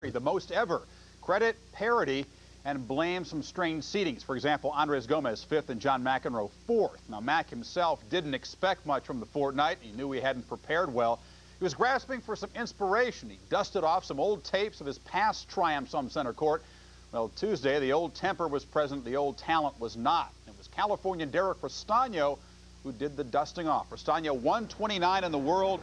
the most ever. Credit parity and blame some strange seedings. For example, Andres Gomez 5th and John McEnroe 4th. Now, Mac himself didn't expect much from the fortnight. He knew he hadn't prepared well. He was grasping for some inspiration. He dusted off some old tapes of his past triumphs on center court. Well, Tuesday, the old temper was present, the old talent was not. It was Californian Derek Rostano who did the dusting off. Rostano 129 in the world,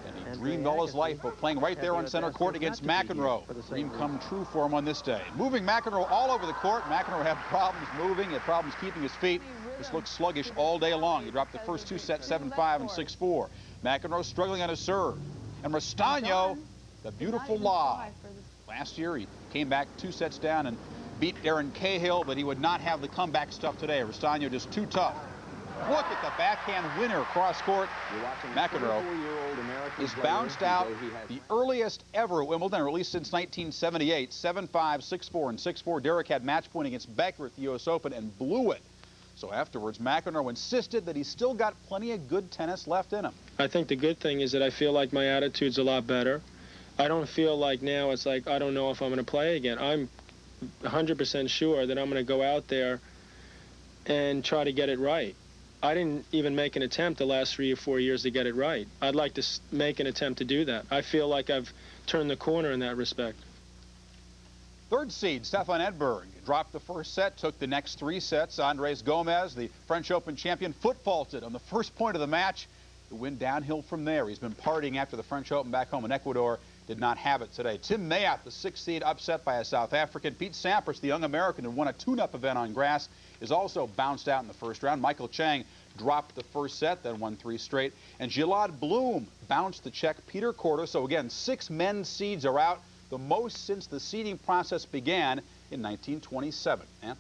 and he dreamed all his life of playing right there on center court against McEnroe. Dream come true for him on this day. Moving McEnroe all over the court. McEnroe had problems moving, he had problems keeping his feet. Just looked sluggish all day long. He dropped the first two sets 7-5 and 6-4. McEnroe struggling on his serve. And Rostano, the beautiful lob. Last year, he came back 2 sets down and beat Darren Cahill, but he would not have the comeback stuff today. Rostano just too tough. Look at the backhand winner cross court. McEnroe is bounced out the earliest ever at Wimbledon, or at least since 1978. 7-5, 6-4, and 6-4. Derek had match point against Becker at the U.S. Open and blew it. So afterwards, McEnroe insisted that he's still got plenty of good tennis left in him. I think the good thing is that I feel like my attitude's a lot better. I don't feel like now it's like I don't know if I'm going to play again. I'm 100% sure that I'm going to go out there and try to get it right. I didn't even make an attempt the last 3 or 4 years to get it right. I'd like to make an attempt to do that. I feel like I've turned the corner in that respect. Third seed, Stefan Edberg, dropped the first set, took the next 3 sets. Andres Gomez, the French Open champion, foot faulted on the first point of the match. It went downhill from there. He's been partying after the French Open back home in Ecuador. Did not have it today. Tim Mayotte, the 6th seed, upset by a South African. Pete Sampras, the young American who won a tune-up event on grass, is also bounced out in the first round. Michael Chang dropped the first set, then won 3 straight. And Gilad Bloom bounced the Czech Peter Korda. So again, 6 men's seeds are out, the most since the seeding process began in 1927. Ann?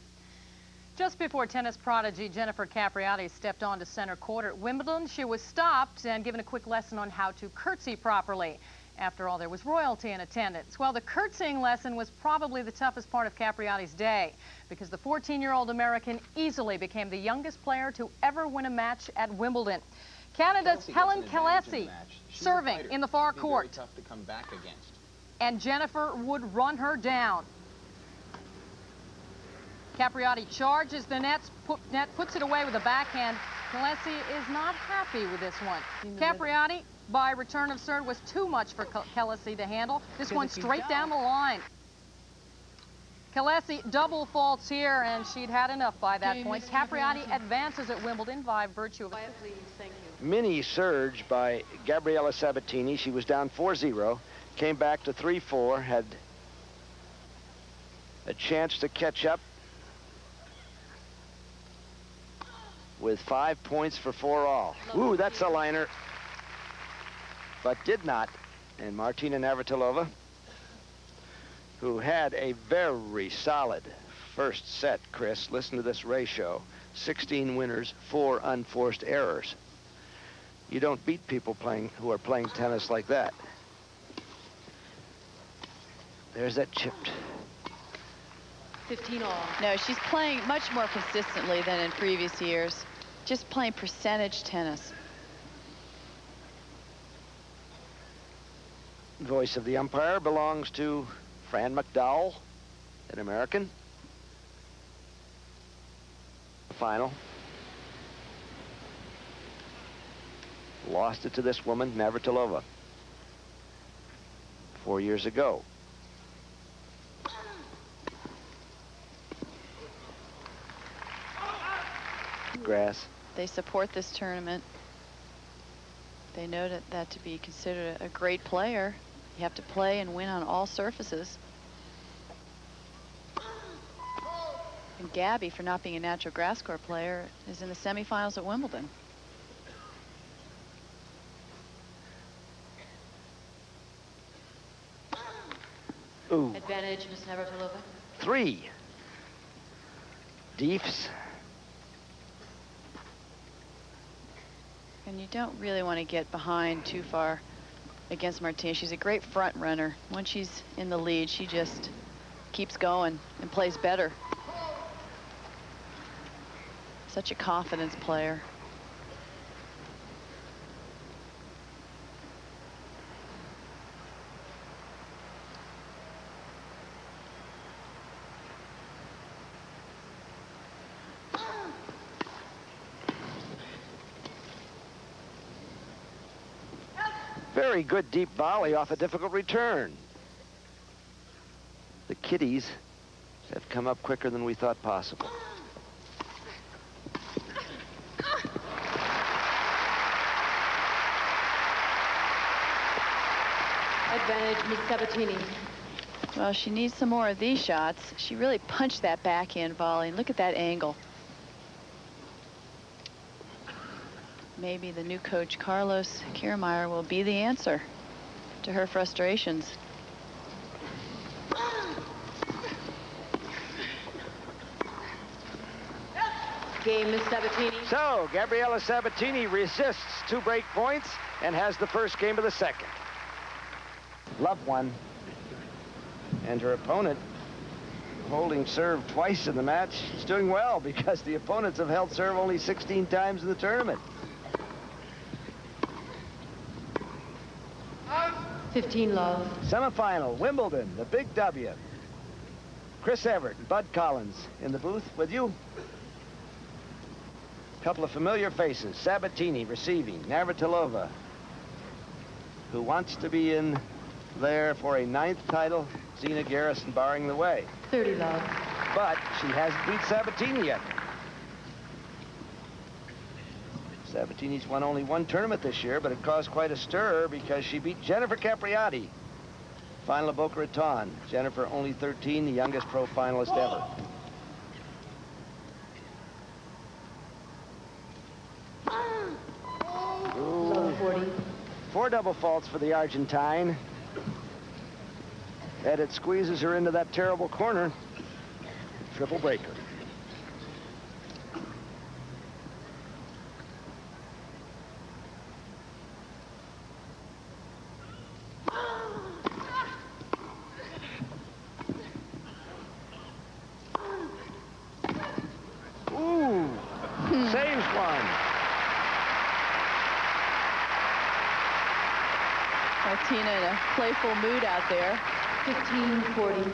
Just before tennis prodigy Jennifer Capriati stepped onto center court at Wimbledon, she was stopped and given a quick lesson on how to curtsy properly. After all, there was royalty in attendance. Well, the curtsying lesson was probably the toughest part of Capriati's day, because the 14-year-old American easily became the youngest player to ever win a match at Wimbledon. Canada's Helen Kelesi serving in the far court. Tough to come back against. And Jennifer would run her down. Capriati charges the net, puts it away with a backhand. Kelesi is not happy with this one. Capriati, by return of serve, was too much for Kelesi to handle. This one straight down the line. Kelesi double faults here, and she'd had enough by that point. Capriati advances at Wimbledon by virtue of... Mini surge by Gabriela Sabatini. She was down 4-0, came back to 3-4, had a chance to catch up with 5 points for 4-all. Ooh, that's a liner. But did not. And Martina Navratilova, who had a very solid first set, Chris, listen to this ratio: 16 winners, 4 unforced errors. You don't beat people who are playing tennis like that. There's that chipped. 15-all. No, she's playing much more consistently than in previous years. Just playing percentage tennis. Voice of the umpire belongs to Fran McDowell, an American. Final. Lost it to this woman, Navratilova, 4 years ago. Grass. They support this tournament. They know that to be considered a great player, you have to play and win on all surfaces. And Gabby, for not being a natural grass court player, is in the semifinals at Wimbledon. Ooh. Advantage, Ms. Navratilova. 3. Deefs. And you don't really want to get behind too far against Martina. She's a great front runner. Once she's in the lead, she just keeps going and plays better. Such a confidence player. Very good deep volley off a difficult return. The kiddies have come up quicker than we thought possible. Advantage, Miss Sabatini. Well, she needs some more of these shots. She really punched that backhand volley, and look at that angle. Maybe the new coach, Carlos Kiermaier, will be the answer to her frustrations. Game, Miss Sabatini. So, Gabriela Sabatini resists 2 break points and has the first game of the second. Love one. And her opponent, holding serve twice in the match, is doing well because the opponents have held serve only 16 times in the tournament. 15 love. Semifinal, Wimbledon, the big W. Chris Evert and Bud Collins in the booth with you. Couple of familiar faces. Sabatini receiving. Navratilova, who wants to be in there for a 9th title. Zina Garrison barring the way. 30 love. But she hasn't beat Sabatini yet. Sabatini's won only 1 tournament this year, but it caused quite a stir because she beat Jennifer Capriati. Final of Boca Raton. Jennifer only 13, the youngest pro finalist ever. Love 40. 4 double faults for the Argentine. Edit squeezes her into that terrible corner. Triple breaker. Ooh, saves one. Martina in a playful mood out there. 15-40.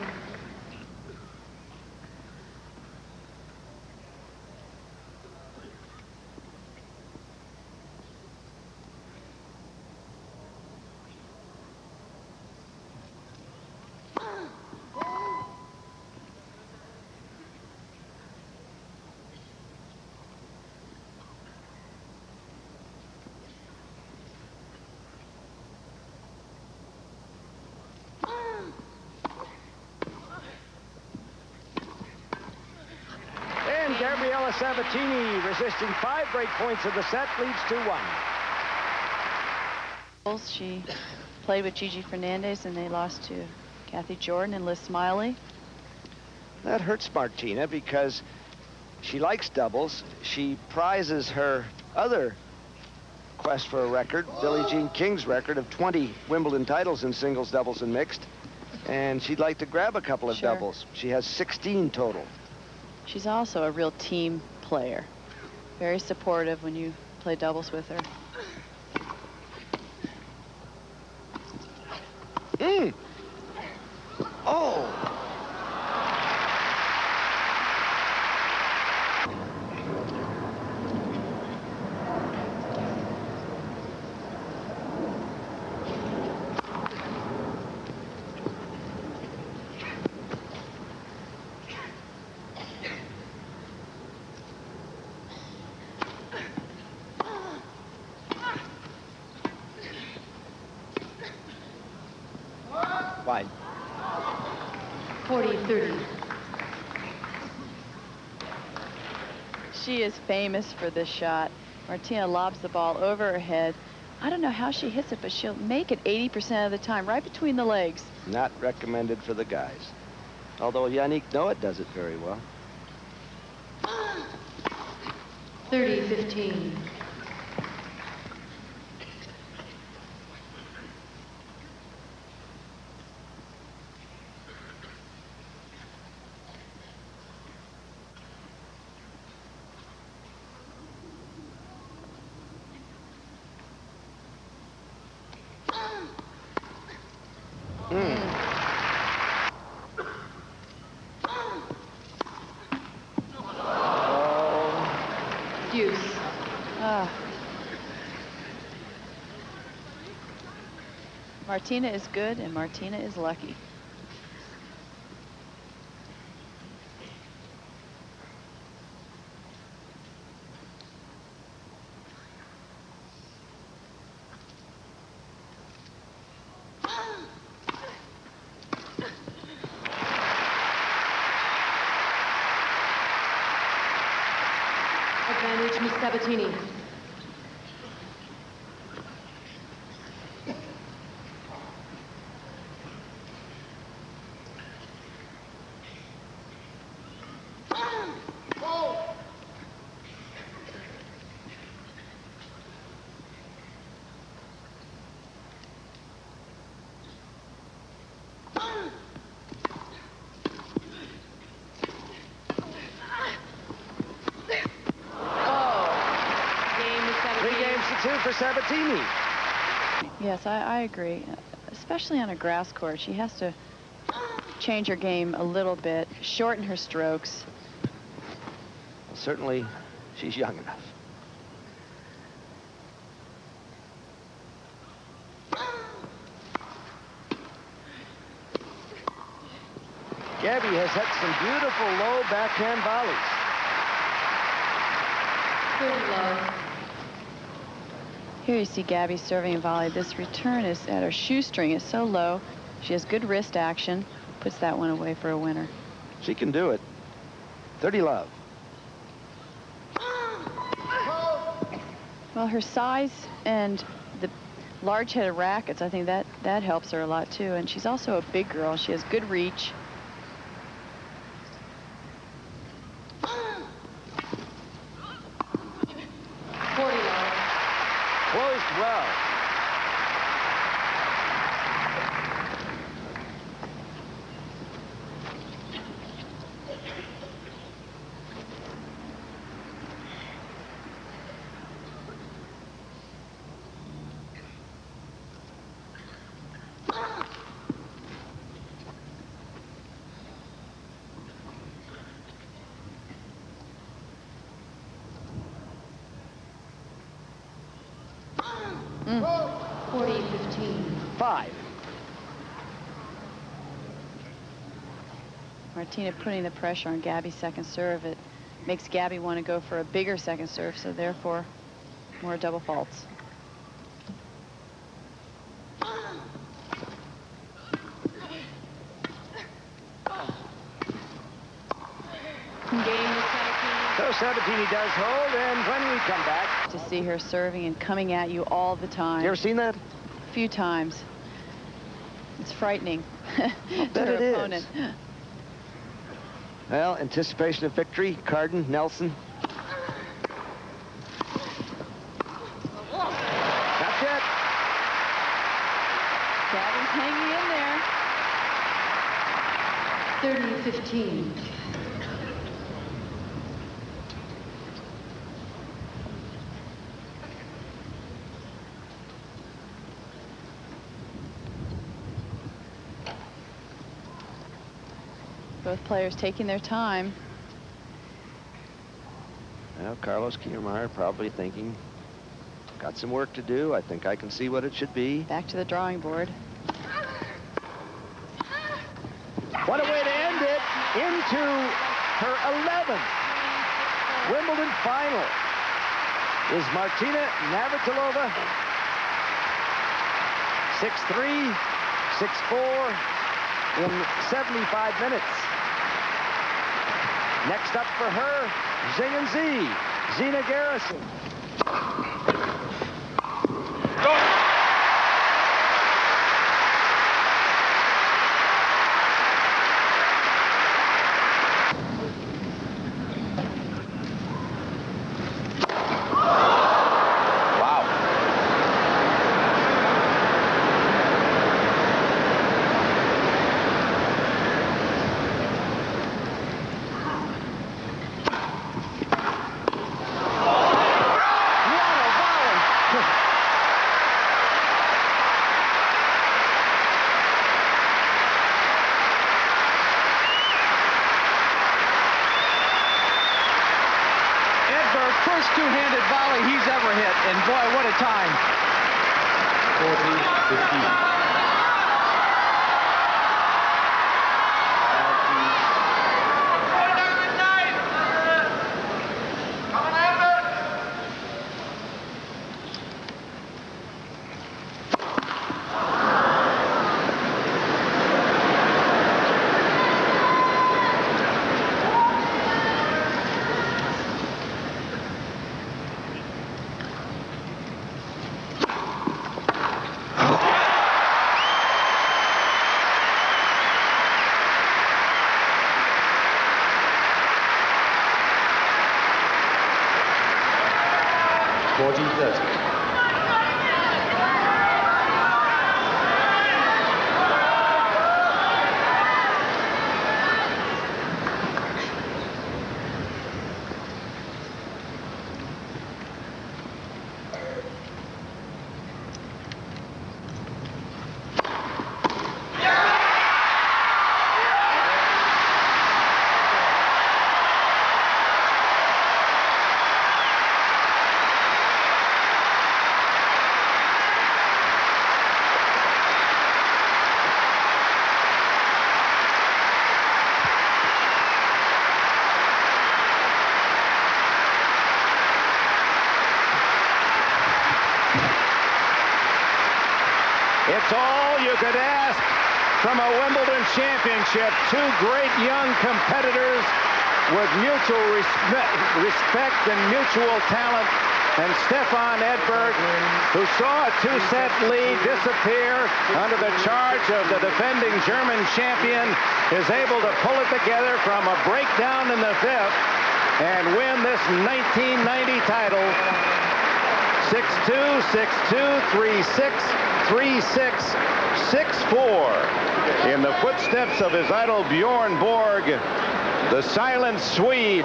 Gabriela Sabatini, resisting 5 break points in the set, leads 2-1. She played with Gigi Fernandez, and they lost to Kathy Jordan and Liz Smiley. That hurts Martina because she likes doubles. She prizes her other quest for a record, Billie Jean King's record of 20 Wimbledon titles in singles, doubles, and mixed. And she'd like to grab a couple of doubles. She has 16 total. She's also a real team player. Very supportive when you play doubles with her. Oh! Wide. 40-30. She is famous for this shot. Martina lobs the ball over her head. I don't know how she hits it, but she'll make it 80% of the time, right between the legs. Not recommended for the guys. Although Yannick Noah does it very well. 30-15. Martina is good and Martina is lucky. Advantage, Miss Sabatini. For Sabatini. Yes, I agree. Especially on a grass court, she has to change her game a little bit, shorten her strokes. Well, certainly, she's young enough. Gabby has had some beautiful low backhand volleys. 30 love. Here you see Gabby serving a volley. This return is at her shoestring is so low. She has good wrist action. Puts that one away for a winner. She can do it. 30 love. Well, her size and the large-headed rackets, I think that helps her a lot too. And she's also a big girl. She has good reach. Closed well. Mm. 40-15. 5. Martina putting the pressure on Gabby's second serve. It makes Gabby want to go for a bigger second serve, so therefore more double faults. So Sabatini does hold, and when we come back, To see her serving and coming at you all the time. you ever seen that? A few times. It's frightening to bet her it is. opponent. Well, anticipation of victory. Carden, Nelson. Not yet. Gabby's hanging in there. 30-15. Both players taking their time. Well, Carlos Kiermaier probably thinking, got some work to do. I think I can see what it should be. Back to the drawing board. What a way to end it into her 11th Wimbledon final is Martina Navratilova. 6-3, 6-4 in 75 minutes. Next up for her, Zing and Z, Zina Garrison. First two-handed volley he's ever hit, and boy, what a time. 40-15. 40-30. It's all you could ask from a Wimbledon championship. Two great young competitors with mutual respect and mutual talent. And Stefan Edberg, who saw a two-set lead disappear under the charge of the defending German champion, is able to pull it together from a breakdown in the fifth and win this 1990 title. 6-2, 6-2, 3-6, 3-6, 6-4. In the footsteps of his idol Bjorn Borg, the silent Swede,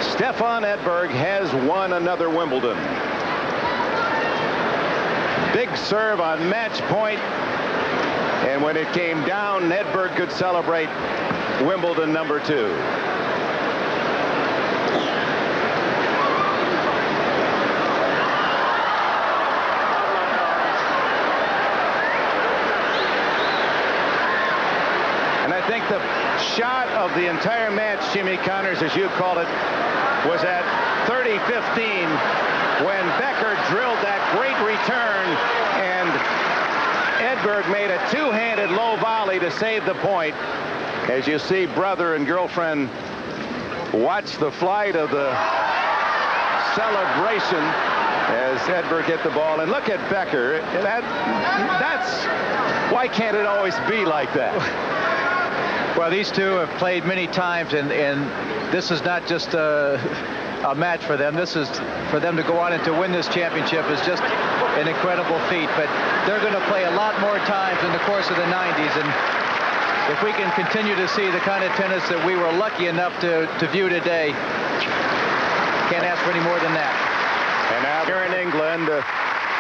Stefan Edberg, has won another Wimbledon. Big serve on match point, and when it came down, Edberg could celebrate Wimbledon number 2. I think the shot of the entire match, Jimmy Connors, as you called it, was at 30-15 when Becker drilled that great return, and Edberg made a two-handed low volley to save the point. As you see, brother and girlfriend watch the flight of the celebration as Edberg hit the ball. And look at Becker. That's why can't it always be like that? Well, these two have played many times, and this is not just a match for them. This is for them to go on and to win this championship is just an incredible feat. But they're going to play a lot more times in the course of the 90s. And if we can continue to see the kind of tennis that we were lucky enough to view today, can't ask for any more than that. And now here in England,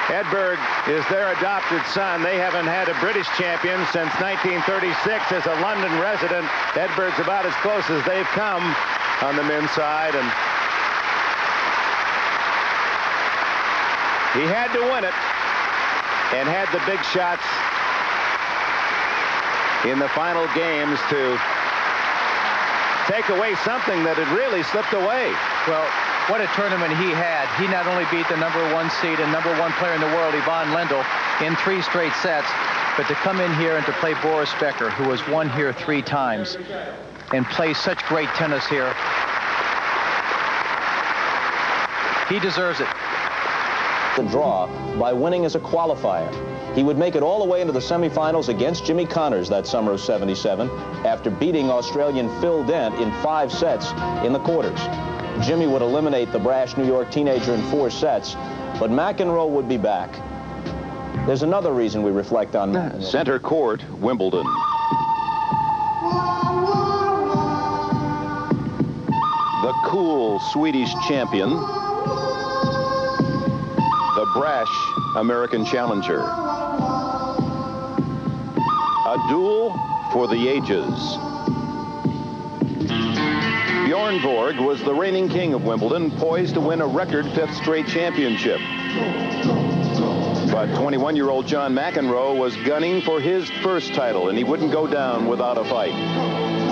Edberg is their adopted son. They haven't had a British champion since 1936 as a London resident. Edberg's about as close as they've come on the men's side, and he had to win it and had the big shots in the final games to take away something that had really slipped away. Well, what a tournament he had. He not only beat the #1 seed and #1 player in the world, Yvonne Lendl, in 3 straight sets, but to come in here and to play Boris Becker, who has won here 3 times, and play such great tennis here. He deserves it. The draw by winning as a qualifier. He would make it all the way into the semifinals against Jimmy Connors that summer of '77 after beating Australian Phil Dent in 5 sets in the quarters. Jimmy would eliminate the brash New York teenager in 4 sets, but McEnroe would be back. There's another reason we reflect on McEnroe. Center court, Wimbledon. The cool Swedish champion. The brash American challenger. A duel for the ages. Bjorn Borg was the reigning king of Wimbledon, poised to win a record 5th straight championship. But 21-year-old John McEnroe was gunning for his first title, and he wouldn't go down without a fight.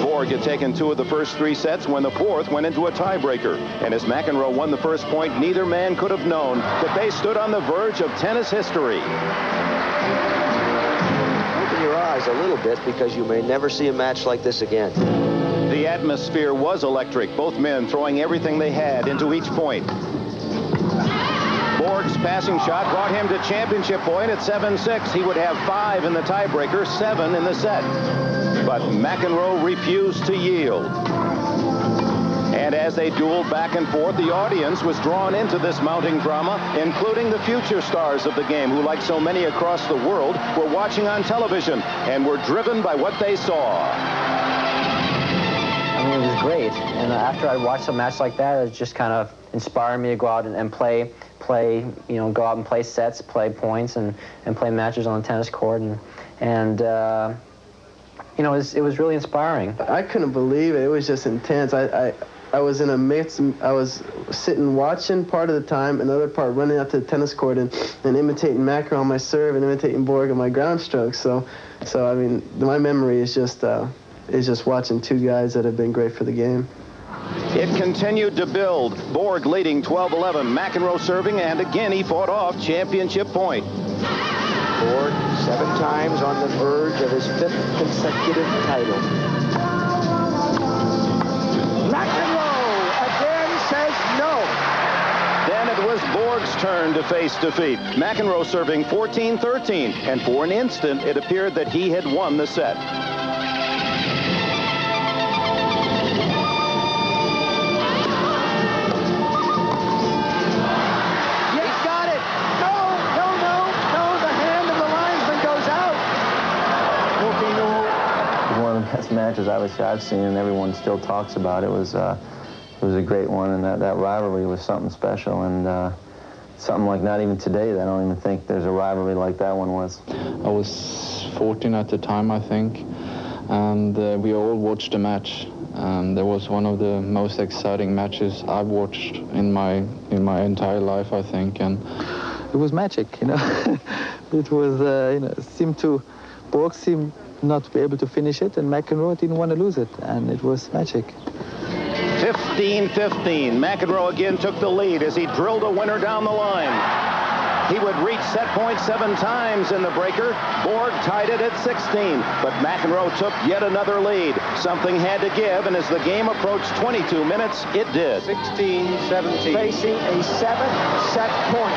Borg had taken 2 of the first 3 sets when the 4th went into a tiebreaker. And as McEnroe won the first point, neither man could have known that they stood on the verge of tennis history. Open your eyes a little bit, because you may never see a match like this again. The atmosphere was electric, both men throwing everything they had into each point. Borg's passing shot brought him to championship point at 7-6. He would have 5 in the tiebreaker, 7 in the set. But McEnroe refused to yield. And as they dueled back and forth, the audience was drawn into this mounting drama, including the future stars of the game, who, like so many across the world, were watching on television and were driven by what they saw. I mean, it was great. And after I watched a match like that, it just kind of inspired me to go out and play, you know, go out and play sets, play points, and play matches on the tennis court. And you know, it was really inspiring. I couldn't believe it. It was just intense. I was in a mix. I was sitting watching part of the time, another part running out to the tennis court and imitating McEnroe on my serve and imitating Borg on my ground strokes. So I mean, my memory is just watching two guys that have been great for the game. It continued to build. Borg leading 12-11. McEnroe serving, and again he fought off championship point. Borg 7 times on the verge of his 5th consecutive title. McEnroe again says no. Then it was Borg's turn to face defeat. McEnroe serving 14-13, and for an instant it appeared that he had won the set. Best matches I've seen, and everyone still talks about it. It was a great one, and that rivalry was something special, and something like not even today. I don't even think there's a rivalry like that one was. I was 14 at the time, I think, and we all watched the match. And it was one of the most exciting matches I've watched in my entire life, I think, and it was magic, you know. It was, you know, Borg seemed not to be able to finish it, and McEnroe didn't want to lose it, and it was magic. 15-15. McEnroe again took the lead as he drilled a winner down the line. He would reach set point 7 times in the breaker. Borg tied it at 16, but McEnroe took yet another lead. Something had to give, and as the game approached 22 minutes, it did. 16-17. Facing a 7-set point.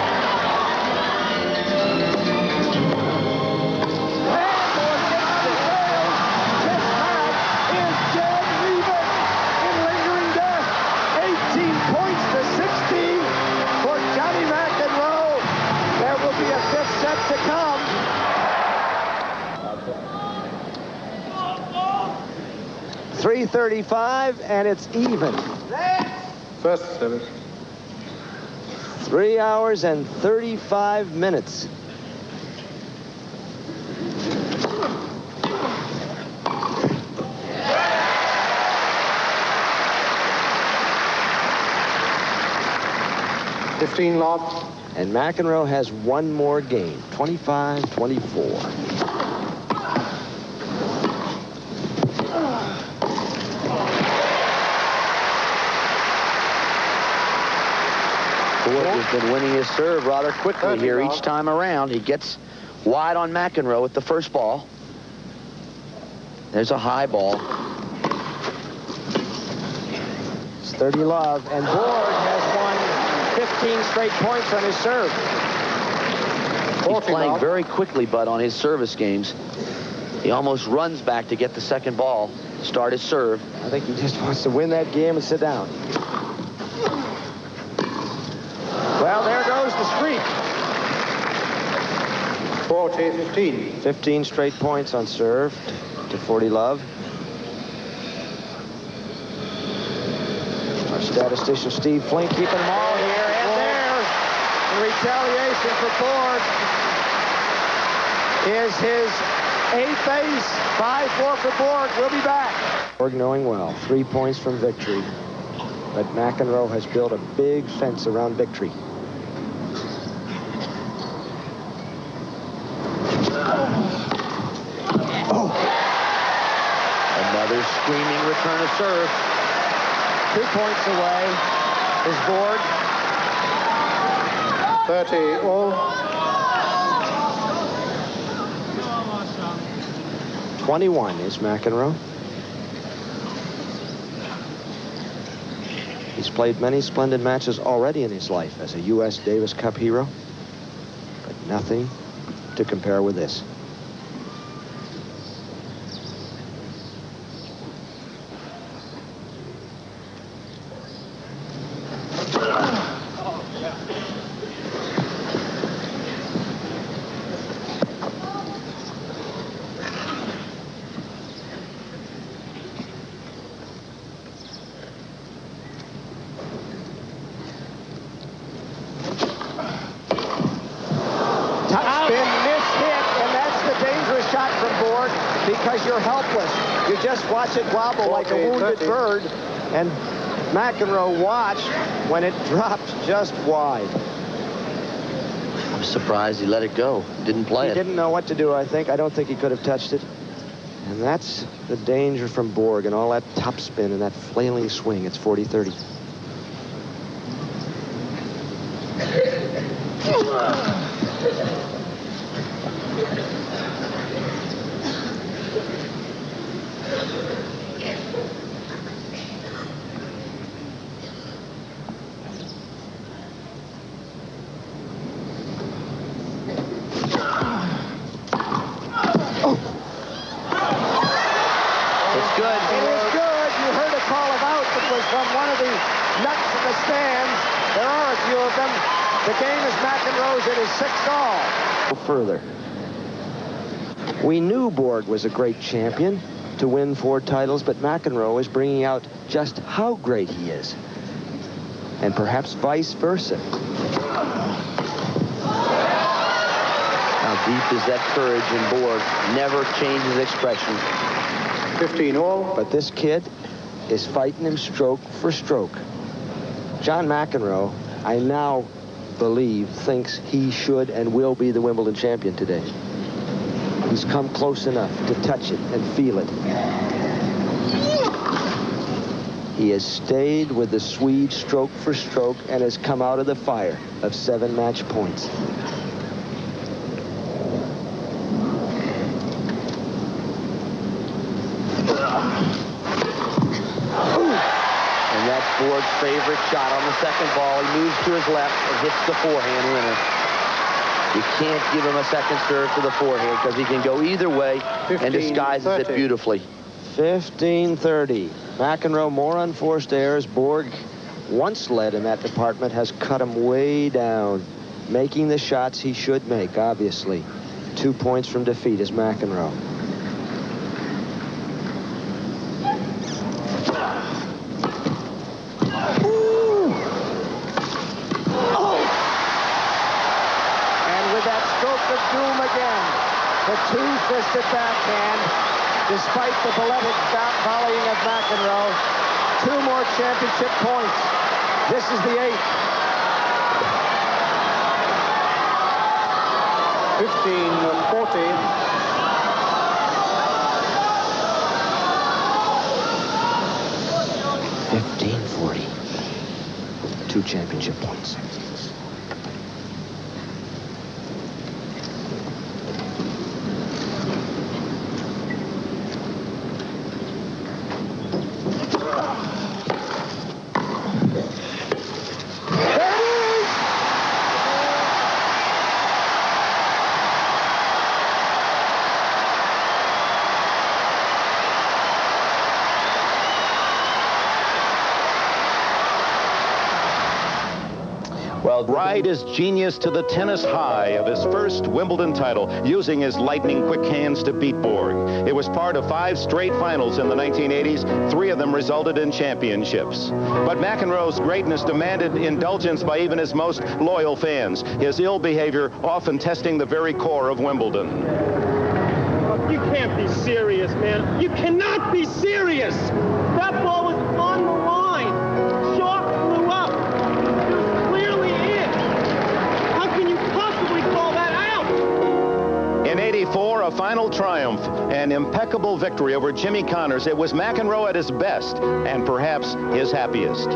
To come. 3:35, and it's even. First service. 3 hours and 35 minutes. $15 love. And McEnroe has one more game, 25-24. Borg has been winning his serve rather quickly here each time around. He gets wide on McEnroe with the first ball. There's a high ball. It's 30 love, and Borg has won 15 straight points on his serve. He's playing very quickly, Bud, on his service games. He almost runs back to get the second ball, start his serve. I think he just wants to win that game and sit down. Well, there goes the streak. 40-15. 15 straight points on serve to 40 love. Our statistician Steve Flink keeping them all here and there. In retaliation for Borg is his 8th ace. 5-4 for Borg. We'll be back. Borg knowing well, 3 points from victory. But McEnroe has built a big fence around victory. Oh. Another screaming return of serve. 2 points away is Borg. 30 all. 21 is McEnroe. He's played many splendid matches already in his life as a U.S. Davis Cup hero, but nothing to compare with this. because you're helpless. You just watch it wobble like a wounded bird. And McEnroe watched when it dropped just wide. I'm surprised he let it go. Didn't play it. He didn't know what to do, I think. I don't think he could have touched it. And that's the danger from Borg and all that topspin and that flailing swing. It's 40-30. From one of the nuts in the stands. There are a few of them. The game is McEnroe's. It is 6-all. Further. We knew Borg was a great champion to win 4 titles, but McEnroe is bringing out just how great he is. And perhaps vice versa. How deep is that courage in Borg? Never changes expression. 15-all. But this kid is fighting him stroke for stroke. John McEnroe, I now believe, thinks he should and will be the Wimbledon champion today. He's come close enough to touch it and feel it. He has stayed with the Swede stroke for stroke and has come out of the fire of 7 match points. Borg's favorite shot on the second ball. He moves to his left and hits the forehand winner. You can't give him a second serve to the forehand because he can go either way and disguises it beautifully. 15-30. McEnroe more unforced errors. Borg, once led in that department, has cut him way down, making the shots he should make, obviously. 2 points from defeat is McEnroe. Doom again. The two-fisted backhand, despite the balletic volleying of McEnroe. 2 more championship points. This is the 8th. 15-40. $15-40. 2 championship points. Ride his genius to the tennis high of his first Wimbledon title, using his lightning quick hands to beat Borg. It was part of 5 straight finals in the 1980s. 3 of them resulted in championships. But McEnroe's greatness demanded indulgence by even his most loyal fans, his ill behavior often testing the very core of Wimbledon. You can't be serious, man. You cannot be serious. That ball was on the line. Chalk flew up. In '84, a final triumph, an impeccable victory over Jimmy Connors. It was McEnroe at his best, and perhaps his happiest.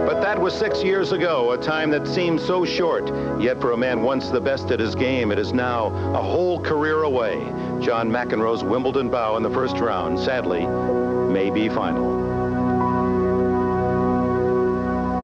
But that was 6 years ago, a time that seemed so short. Yet for a man once the best at his game, it is now a whole career away. John McEnroe's Wimbledon bow in the first round, sadly, may be final.